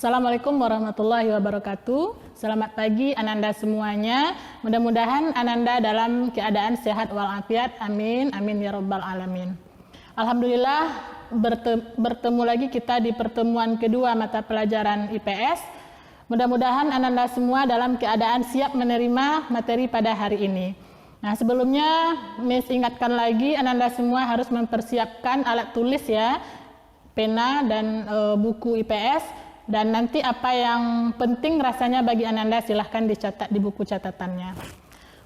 Assalamualaikum warahmatullahi wabarakatuh. Selamat pagi Ananda semuanya. Mudah-mudahan Ananda dalam keadaan sehat walafiat. Amin. Amin ya rabbal alamin. Alhamdulillah bertemu lagi kita di pertemuan kedua mata pelajaran IPS. Mudah-mudahan Ananda semua dalam keadaan siap menerima materi pada hari ini. Nah, sebelumnya Miss ingatkan lagi Ananda semua harus mempersiapkan alat tulis ya, pena dan buku IPS. Dan nanti apa yang penting rasanya bagi Ananda silahkan dicatat di buku catatannya.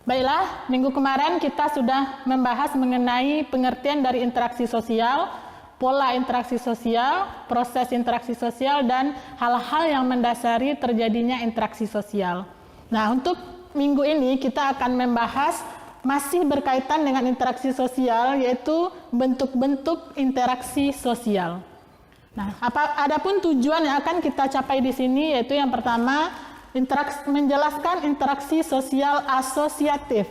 Baiklah, minggu kemarin kita sudah membahas mengenai pengertian dari interaksi sosial, pola interaksi sosial, proses interaksi sosial, dan hal-hal yang mendasari terjadinya interaksi sosial. Nah, untuk minggu ini kita akan membahas masih berkaitan dengan interaksi sosial, yaitu bentuk-bentuk interaksi sosial. Nah, adapun tujuan yang akan kita capai di sini yaitu yang pertama, menjelaskan interaksi sosial asosiatif.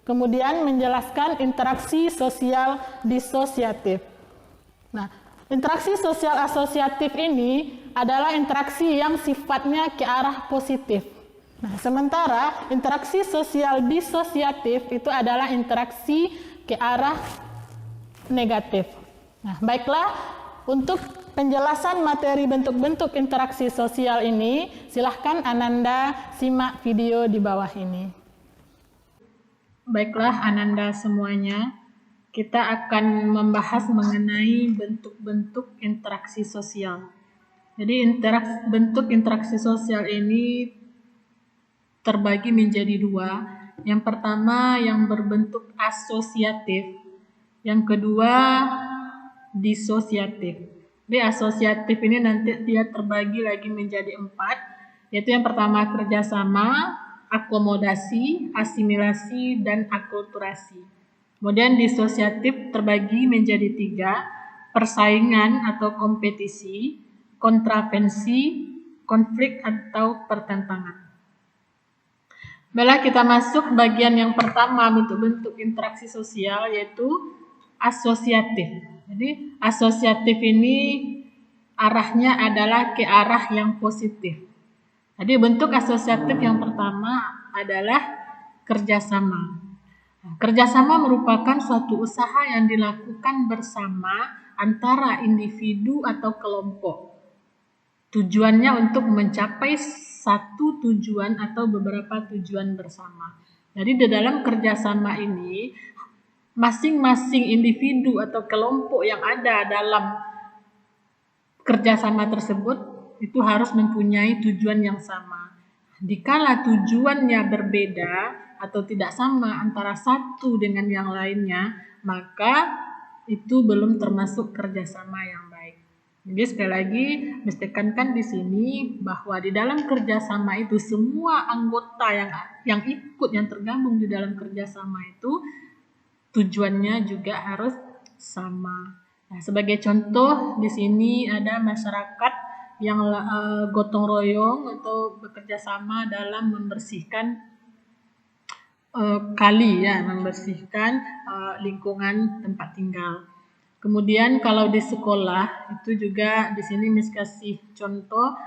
Kemudian menjelaskan interaksi sosial disosiatif. Nah, interaksi sosial asosiatif ini adalah interaksi yang sifatnya ke arah positif. Nah, sementara interaksi sosial disosiatif itu adalah interaksi ke arah negatif. Nah, baiklah, untuk penjelasan materi bentuk-bentuk interaksi sosial ini, silahkan Ananda simak video di bawah ini. Baiklah Ananda semuanya, kita akan membahas mengenai bentuk-bentuk interaksi sosial. Jadi bentuk interaksi sosial ini terbagi menjadi dua. Yang pertama yang berbentuk asosiatif, yang kedua disosiatif. Jadi asosiatif ini nanti dia terbagi lagi menjadi 4, yaitu yang pertama kerjasama, akomodasi, asimilasi, dan akulturasi. Kemudian disosiatif terbagi menjadi 3, persaingan atau kompetisi, kontravensi, konflik atau pertentangan. Baiklah, kita masuk bagian yang pertama bentuk-bentuk interaksi sosial, yaitu asosiatif. Jadi asosiatif ini arahnya adalah ke arah yang positif. Jadi bentuk asosiatif yang pertama adalah kerjasama. Nah, kerjasama merupakan suatu usaha yang dilakukan bersama antara individu atau kelompok. Tujuannya untuk mencapai satu tujuan atau beberapa tujuan bersama. Jadi di dalam kerjasama ini masing-masing individu atau kelompok yang ada dalam kerjasama tersebut itu harus mempunyai tujuan yang sama. Dikala tujuannya berbeda atau tidak sama antara satu dengan yang lainnya, maka itu belum termasuk kerjasama yang baik. Jadi sekali lagi mestekankan di sini bahwa di dalam kerjasama itu semua anggota yang ikut yang tergabung di dalam kerjasama itu tujuannya juga harus sama. Nah, sebagai contoh di sini ada masyarakat yang gotong royong atau bekerja sama dalam membersihkan kali ya, membersihkan lingkungan tempat tinggal. Kemudian kalau di sekolah itu juga di sini Miss kasih contoh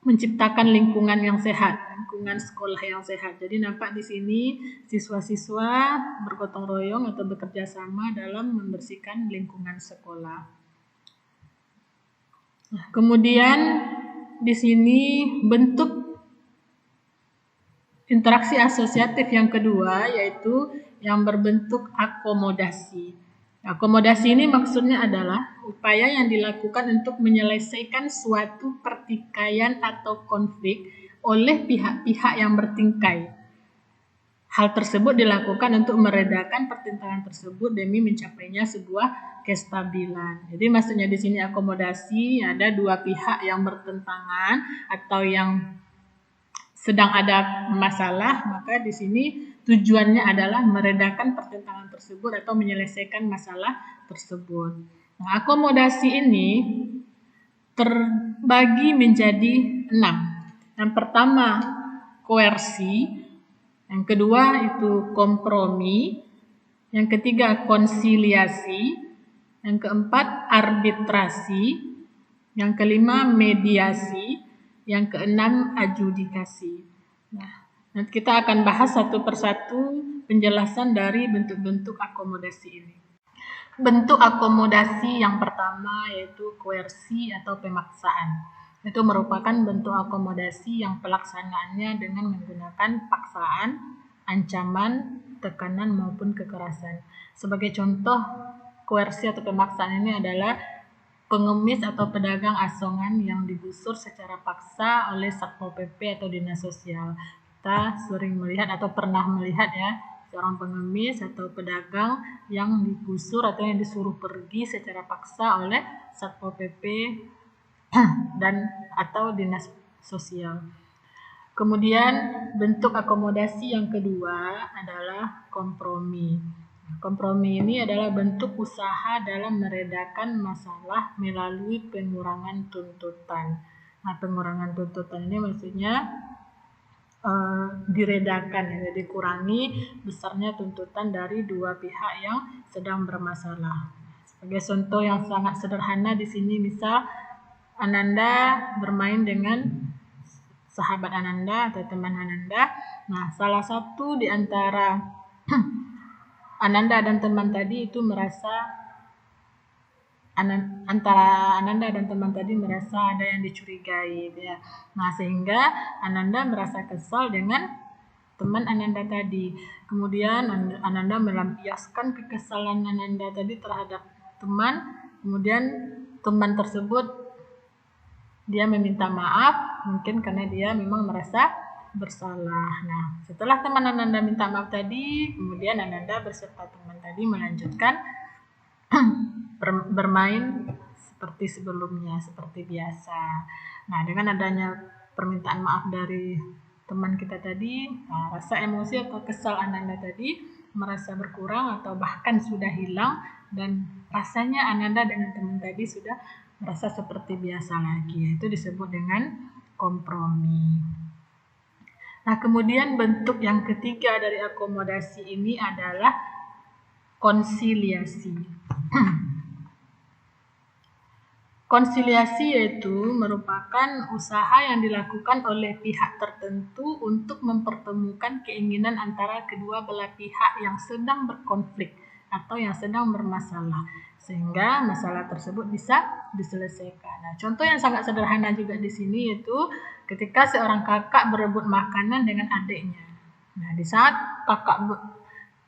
menciptakan lingkungan yang sehat, lingkungan sekolah yang sehat. Jadi nampak di sini siswa-siswa bergotong royong atau bekerja sama dalam membersihkan lingkungan sekolah. Nah, kemudian di sini bentuk interaksi asosiatif yang kedua yaitu yang berbentuk akomodasi. Akomodasi ini maksudnya adalah upaya yang dilakukan untuk menyelesaikan suatu pertikaian atau konflik oleh pihak-pihak yang bertikai. Hal tersebut dilakukan untuk meredakan pertentangan tersebut demi mencapainya sebuah kestabilan. Jadi maksudnya di sini akomodasi ada dua pihak yang bertentangan atau yang sedang ada masalah, maka di sini tujuannya adalah meredakan pertentangan tersebut atau menyelesaikan masalah tersebut. Nah, akomodasi ini terbagi menjadi 6. Yang pertama koersi, yang kedua itu kompromi, yang ketiga konsiliasi, yang keempat arbitrasi, Yang kelima, mediasi. Yang keenam, adjudikasi. Nah, nanti kita akan bahas satu persatu penjelasan dari bentuk-bentuk akomodasi ini. Bentuk akomodasi yang pertama yaitu koersi atau pemaksaan. Itu merupakan bentuk akomodasi yang pelaksanaannya dengan menggunakan paksaan, ancaman, tekanan maupun kekerasan. Sebagai contoh, koersi atau pemaksaan ini adalah pengemis atau pedagang asongan yang digusur secara paksa oleh Satpol PP atau Dinas Sosial. Kita sering melihat atau pernah melihat ya, seorang pengemis atau pedagang yang digusur atau yang disuruh pergi secara paksa oleh Satpol PP dan atau Dinas Sosial. Kemudian bentuk akomodasi yang kedua adalah kompromi. Kompromi ini adalah bentuk usaha dalam meredakan masalah melalui pengurangan tuntutan. Nah, pengurangan tuntutan ini maksudnya diredakan, ya, dikurangi besarnya tuntutan dari dua pihak yang sedang bermasalah. Sebagai contoh yang sangat sederhana di sini, misal Ananda bermain dengan sahabat Ananda atau teman Ananda. Nah, salah satu di antara Ananda dan teman tadi itu merasa antara Ananda dan teman tadi merasa ada yang dicurigai, ya. Nah, sehingga Ananda merasa kesal dengan teman Ananda tadi. Kemudian Ananda melampiaskan kekesalan Ananda tadi terhadap teman. Kemudian teman tersebut dia meminta maaf, mungkin karena dia memang merasa bersalah. Nah, setelah teman Ananda minta maaf tadi, kemudian Ananda beserta teman tadi melanjutkan bermain seperti sebelumnya, seperti biasa. Nah, dengan adanya permintaan maaf dari teman kita tadi, rasa emosi atau kesal Ananda tadi merasa berkurang atau bahkan sudah hilang, dan rasanya Ananda dengan teman tadi sudah merasa seperti biasa lagi. Itu disebut dengan kompromi. Nah, kemudian bentuk yang ketiga dari akomodasi ini adalah konsiliasi. Konsiliasi yaitu merupakan usaha yang dilakukan oleh pihak tertentu untuk mempertemukan keinginan antara kedua belah pihak yang sedang berkonflik atau yang sedang bermasalah, sehingga masalah tersebut bisa diselesaikan. Nah, contoh yang sangat sederhana juga di sini yaitu ketika seorang kakak berebut makanan dengan adiknya. Nah, di saat kakak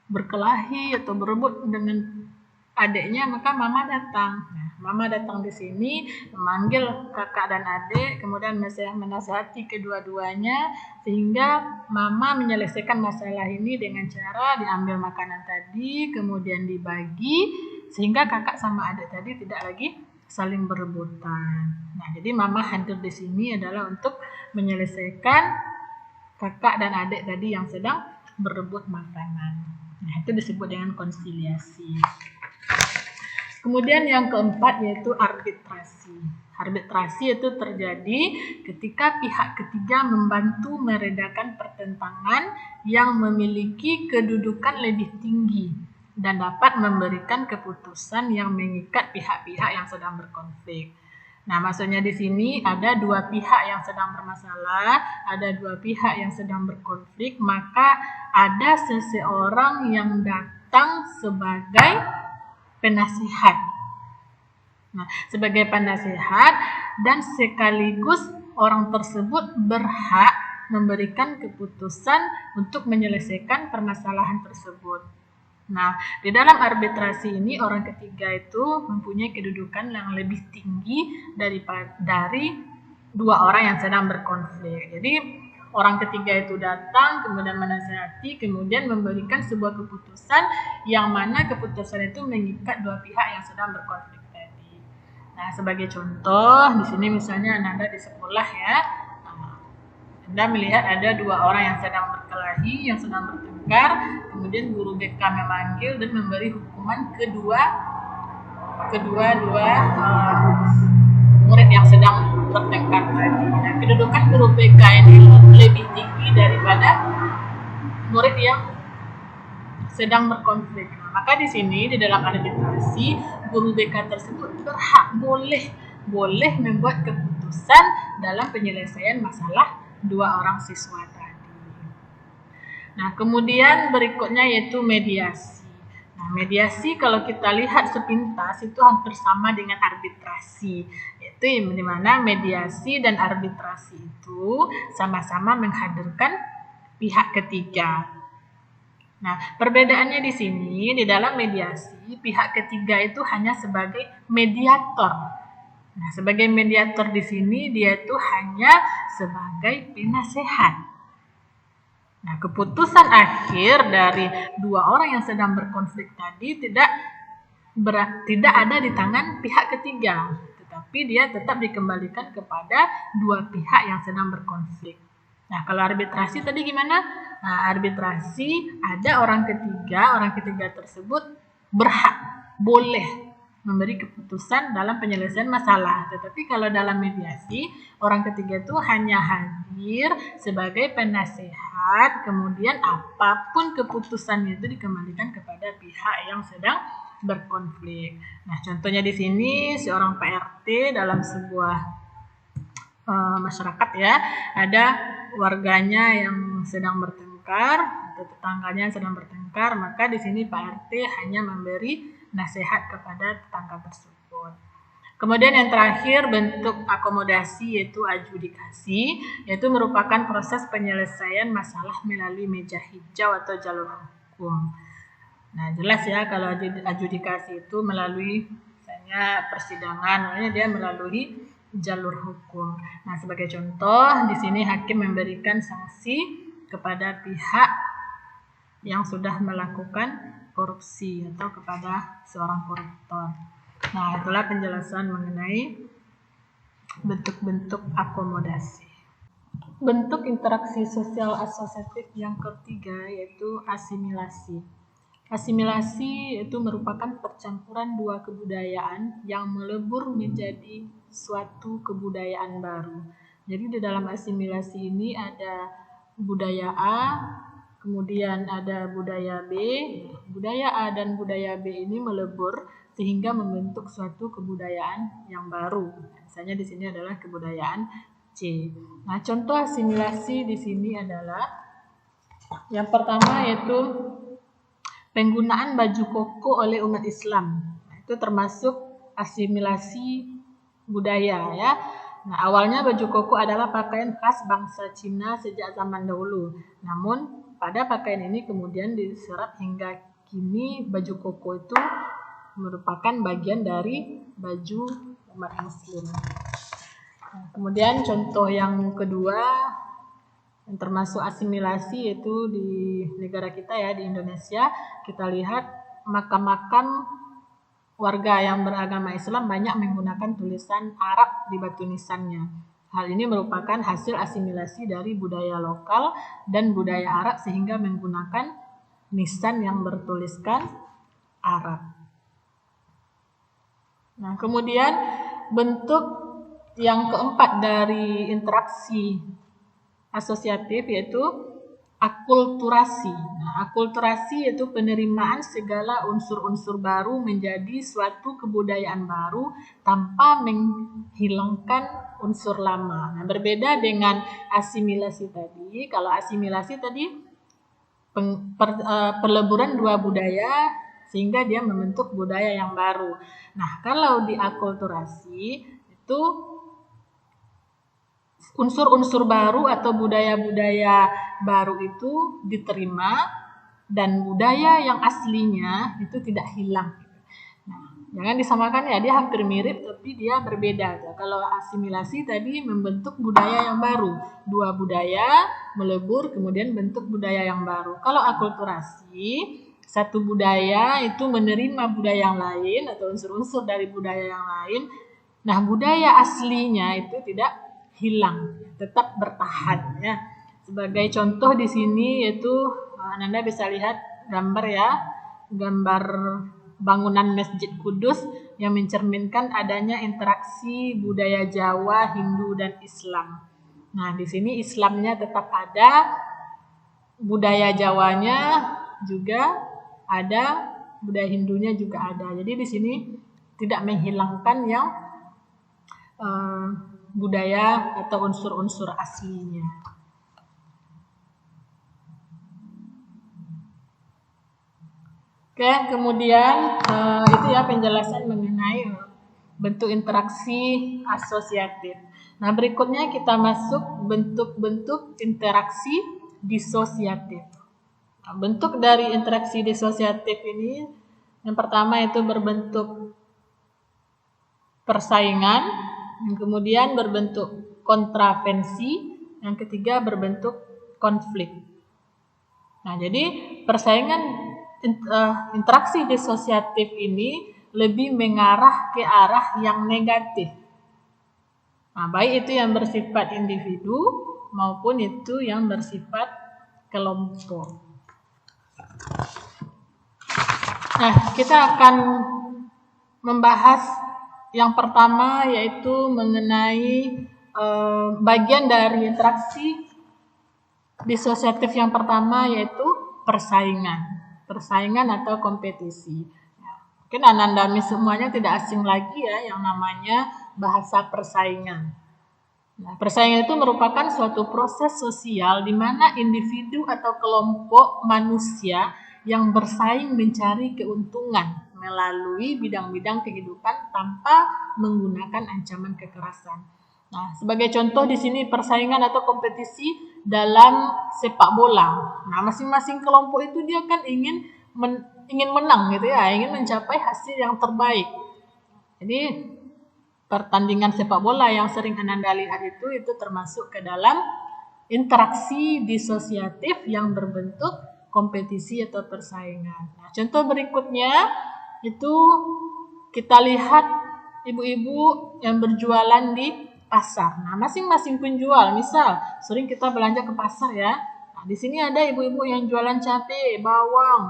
berkelahi atau berebut dengan adiknya, maka mama datang. Nah, mama datang di sini memanggil kakak dan adik, kemudian menasihati kedua-duanya sehingga mama menyelesaikan masalah ini dengan cara diambil makanan tadi, kemudian dibagi sehingga kakak sama adik tadi tidak lagi saling berebutan. Nah, jadi mama hadir di sini adalah untuk menyelesaikan kakak dan adik tadi yang sedang berebut makanan. Nah, itu disebut dengan konsiliasi. Kemudian yang keempat yaitu arbitrasi. Arbitrasi itu terjadi ketika pihak ketiga membantu meredakan pertentangan yang memiliki kedudukan lebih tinggi dan dapat memberikan keputusan yang mengikat pihak-pihak yang sedang berkonflik. Nah, maksudnya di sini ada dua pihak yang sedang bermasalah, ada dua pihak yang sedang berkonflik, maka ada seseorang yang datang sebagai penasihat. Nah, sebagai penasihat dan sekaligus orang tersebut berhak memberikan keputusan untuk menyelesaikan permasalahan tersebut. Nah, di dalam arbitrasi ini orang ketiga itu mempunyai kedudukan yang lebih tinggi dari dua orang yang sedang berkonflik. Jadi orang ketiga itu datang, kemudian menasihati, kemudian memberikan sebuah keputusan yang mana keputusan itu mengikat dua pihak yang sedang berkonflik tadi. Nah, sebagai contoh, di sini misalnya Anda di sekolah ya, Anda melihat ada dua orang yang sedang berkelahi, yang sedang bertengkar, kemudian guru BK memanggil dan memberi hukuman kedua murid yang sedang bertengkar tadi. Nah, kedudukan guru BK ini lebih tinggi daripada murid yang sedang berkonflik. Nah, maka di sini di dalam arbitrasi guru BK tersebut boleh boleh membuat keputusan dalam penyelesaian masalah dua orang siswa tadi. Nah, kemudian berikutnya yaitu mediasi. Nah, mediasi kalau kita lihat sepintas itu hampir sama dengan arbitrasi. Yaitu di mana mediasi dan arbitrasi itu sama-sama menghadirkan pihak ketiga. Nah, perbedaannya di sini, di dalam mediasi, pihak ketiga itu hanya sebagai mediator. Nah, sebagai mediator di sini, dia itu hanya sebagai penasehat. Nah, keputusan akhir dari dua orang yang sedang berkonflik tadi tidak ada di tangan pihak ketiga, tetapi dia tetap dikembalikan kepada dua pihak yang sedang berkonflik. Nah, kalau arbitrasi tadi gimana? Nah, arbitrasi ada orang ketiga tersebut berhak, boleh memberi keputusan dalam penyelesaian masalah. Tetapi kalau dalam mediasi, orang ketiga itu hanya hadir sebagai penasehat, kemudian apapun keputusannya itu dikembalikan kepada pihak yang sedang berkonflik. Nah, contohnya di sini seorang PRT dalam sebuah masyarakat ya, ada warganya yang sedang bertengkar atau tetangganya yang sedang bertengkar, maka di sini Pak RT hanya memberi nasihat kepada tetangga tersebut. Kemudian yang terakhir bentuk akomodasi yaitu adjudikasi, yaitu merupakan proses penyelesaian masalah melalui meja hijau atau jalur hukum. Nah, jelas ya kalau adjudikasi itu melalui misalnya persidangan, makanya dia melalui jalur hukum. Nah, sebagai contoh di sini hakim memberikan sanksi kepada pihak yang sudah melakukan korupsi atau kepada seorang koruptor. Nah, itulah penjelasan mengenai bentuk-bentuk akomodasi. Bentuk interaksi sosial asosiatif yang ketiga yaitu asimilasi. Asimilasi itu merupakan percampuran dua kebudayaan yang melebur menjadi suatu kebudayaan baru. Jadi di dalam asimilasi ini ada budaya A, kemudian ada budaya B. Budaya A dan budaya B ini melebur sehingga membentuk suatu kebudayaan yang baru. Misalnya di sini adalah kebudayaan C. Nah, contoh asimilasi di sini adalah yang pertama yaitu penggunaan baju koko oleh umat Islam. Nah, itu termasuk asimilasi budaya ya. Nah, awalnya baju koko adalah pakaian khas bangsa Cina sejak zaman dahulu. Namun, pada pakaian ini kemudian diserap hingga kini baju koko itu merupakan bagian dari baju umat Muslim. Nah, kemudian contoh yang kedua yang termasuk asimilasi yaitu di negara kita ya, di Indonesia, kita lihat makam-makam warga yang beragama Islam banyak menggunakan tulisan Arab di batu nisannya. Hal ini merupakan hasil asimilasi dari budaya lokal dan budaya Arab sehingga menggunakan nisan yang bertuliskan Arab. Nah, kemudian bentuk yang keempat dari interaksi asosiatif yaitu akulturasi. Nah, akulturasi yaitu penerimaan segala unsur-unsur baru menjadi suatu kebudayaan baru tanpa menghilangkan unsur lama. Nah, berbeda dengan asimilasi tadi. Kalau asimilasi tadi perleburan dua budaya sehingga dia membentuk budaya yang baru. Nah, kalau di akulturasi itu unsur-unsur baru atau budaya-budaya baru itu diterima dan budaya yang aslinya itu tidak hilang. Nah, jangan disamakan ya, dia hampir mirip tapi dia berbeda. Kalau asimilasi tadi membentuk budaya yang baru, dua budaya melebur kemudian bentuk budaya yang baru. Kalau akulturasi, satu budaya itu menerima budaya yang lain atau unsur-unsur dari budaya yang lain. Nah, budaya aslinya itu tidak hilang, tetap bertahan ya. Sebagai contoh di sini yaitu Anda bisa lihat gambar ya, gambar bangunan Masjid Kudus yang mencerminkan adanya interaksi budaya Jawa, Hindu dan Islam. Nah, di sini Islamnya tetap ada, budaya Jawanya juga ada, budaya Hindunya juga ada. Jadi di sini tidak menghilangkan yang budaya atau unsur-unsur aslinya. Oke, kemudian itu ya penjelasan mengenai bentuk interaksi asosiatif. Nah, berikutnya kita masuk bentuk-bentuk interaksi disosiatif. Nah, bentuk dari interaksi disosiatif ini yang pertama itu berbentuk persaingan, yang kemudian berbentuk kontravensi, yang ketiga berbentuk konflik. Nah, jadi persaingan interaksi disosiatif ini lebih mengarah ke arah yang negatif. Nah, baik itu yang bersifat individu maupun itu yang bersifat kelompok. Nah, kita akan membahas yang pertama yaitu mengenai bagian dari interaksi disosiatif yang pertama yaitu persaingan atau kompetisi. Mungkin Ananda Miss semuanya tidak asing lagi ya yang namanya bahasa persaingan. Nah, persaingan itu merupakan suatu proses sosial di mana individu atau kelompok manusia yang bersaing mencari keuntungan melalui bidang-bidang kehidupan tanpa menggunakan ancaman kekerasan. Nah, sebagai contoh di sini persaingan atau kompetisi dalam sepak bola. Nah, masing-masing kelompok itu dia kan ingin menang gitu ya, ingin mencapai hasil yang terbaik. Jadi pertandingan sepak bola yang sering Ananda lihat itu termasuk ke dalam interaksi disosiatif yang berbentuk kompetisi atau persaingan. Nah, contoh berikutnya itu kita lihat ibu-ibu yang berjualan di pasar. Nah, masing-masing penjual, misal sering kita belanja ke pasar ya. Nah, di sini ada ibu-ibu yang jualan cabai, bawang,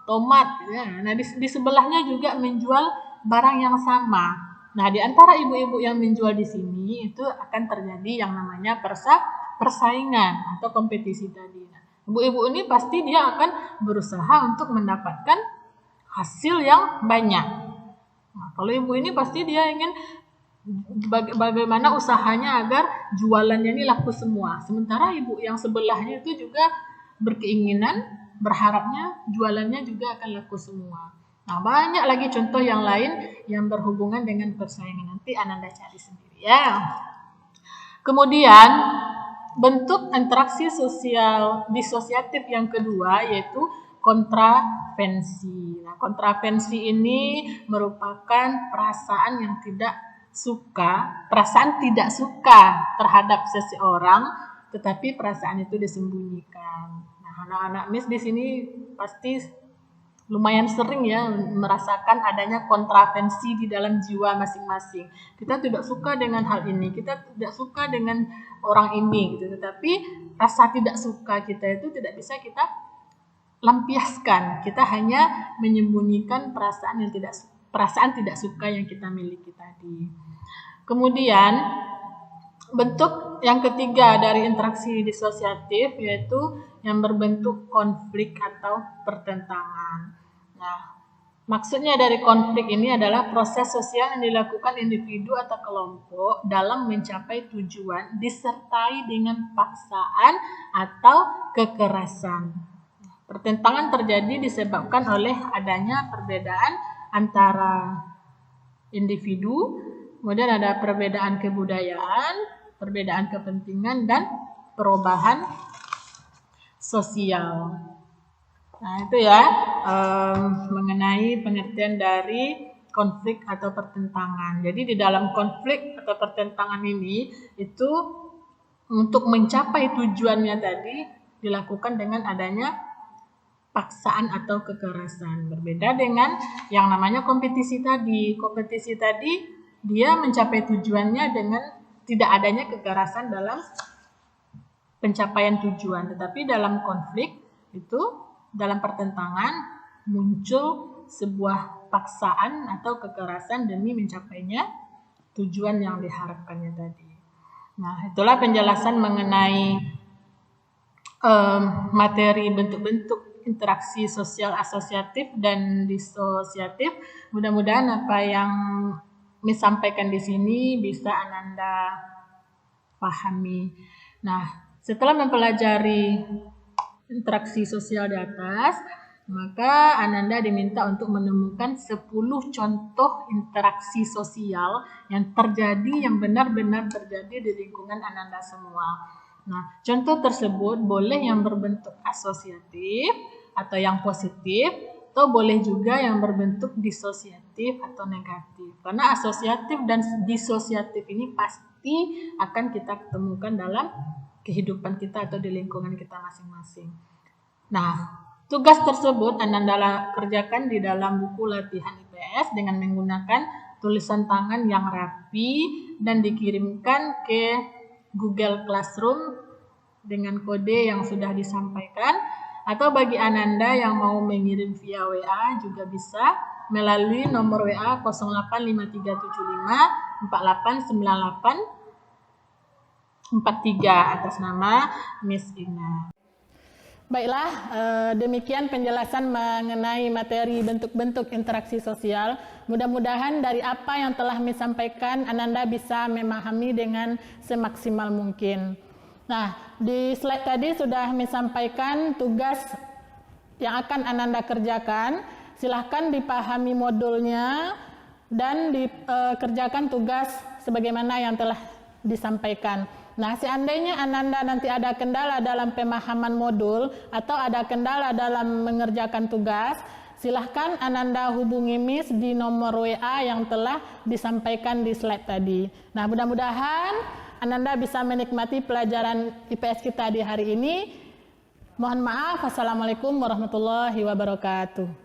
tomat, ya. Nah, di sebelahnya juga menjual barang yang sama. Nah, di antara ibu-ibu yang menjual di sini itu akan terjadi yang namanya persaingan atau kompetisi tadi. Nah, ibu-ibu ini pasti dia akan berusaha untuk mendapatkan hasil yang banyak. Nah, kalau ibu ini pasti dia ingin bagaimana usahanya agar jualannya ini laku semua. Sementara ibu yang sebelahnya itu juga berkeinginan, berharapnya jualannya juga akan laku semua. Nah, banyak lagi contoh yang lain yang berhubungan dengan persaingan. Nanti Ananda cari sendiri ya. Kemudian bentuk interaksi sosial disosiatif yang kedua yaitu kontravensi. Nah, kontravensi ini merupakan perasaan tidak suka terhadap seseorang, tetapi perasaan itu disembunyikan. Nah, anak-anak Miss di sini pasti lumayan sering ya merasakan adanya kontravensi di dalam jiwa masing-masing. Kita tidak suka dengan hal ini, kita tidak suka dengan orang ini, gitu. Tetapi rasa tidak suka kita itu tidak bisa kita lampiaskan. Kita hanya menyembunyikan perasaan tidak suka yang kita miliki tadi. Kemudian bentuk yang ketiga dari interaksi disosiatif yaitu yang berbentuk konflik atau pertentangan. Nah, maksudnya dari konflik ini adalah proses sosial yang dilakukan individu atau kelompok dalam mencapai tujuan disertai dengan paksaan atau kekerasan. Pertentangan terjadi disebabkan oleh adanya perbedaan antara individu, kemudian ada perbedaan kebudayaan, perbedaan kepentingan, dan perubahan sosial. Nah, itu ya mengenai pengertian dari konflik atau pertentangan. Jadi di dalam konflik atau pertentangan ini itu untuk mencapai tujuannya tadi dilakukan dengan adanya paksaan atau kekerasan. Berbeda dengan yang namanya kompetisi tadi. Kompetisi tadi dia mencapai tujuannya dengan tidak adanya kekerasan dalam pencapaian tujuan. Tetapi dalam konflik itu, dalam pertentangan muncul sebuah paksaan atau kekerasan demi mencapainya tujuan yang diharapkannya tadi. Nah, itulah penjelasan mengenai materi bentuk-bentuk interaksi sosial asosiatif dan disosiatif. Mudah-mudahan apa yang Miss sampaikan di sini bisa Ananda pahami. Nah, setelah mempelajari interaksi sosial di atas, maka Ananda diminta untuk menemukan 10 contoh interaksi sosial yang terjadi, yang benar-benar terjadi di lingkungan Ananda semua. Nah, contoh tersebut boleh yang berbentuk asosiatif atau yang positif, atau boleh juga yang berbentuk disosiatif atau negatif. Karena asosiatif dan disosiatif ini pasti akan kita ketemukan dalam kehidupan kita atau di lingkungan kita masing-masing. Nah, tugas tersebut Ananda kerjakan di dalam buku latihan IPS dengan menggunakan tulisan tangan yang rapi dan dikirimkan ke Google Classroom dengan kode yang sudah disampaikan. Atau bagi Ananda yang mau mengirim via WA juga bisa melalui nomor WA 085375 489843 atas nama Miss Ina. Baiklah, demikian penjelasan mengenai materi bentuk-bentuk interaksi sosial. Mudah-mudahan dari apa yang telah Miss sampaikan, Ananda bisa memahami dengan semaksimal mungkin. Nah, di slide tadi sudah Miss sampaikan tugas yang akan Ananda kerjakan. Silahkan dipahami modulnya dan dikerjakan tugas sebagaimana yang telah disampaikan. Nah, seandainya Ananda nanti ada kendala dalam pemahaman modul atau ada kendala dalam mengerjakan tugas, silahkan Ananda hubungi Miss di nomor WA yang telah disampaikan di slide tadi. Nah, mudah-mudahan Ananda bisa menikmati pelajaran IPS kita di hari ini. Mohon maaf. Wassalamualaikum warahmatullahi wabarakatuh.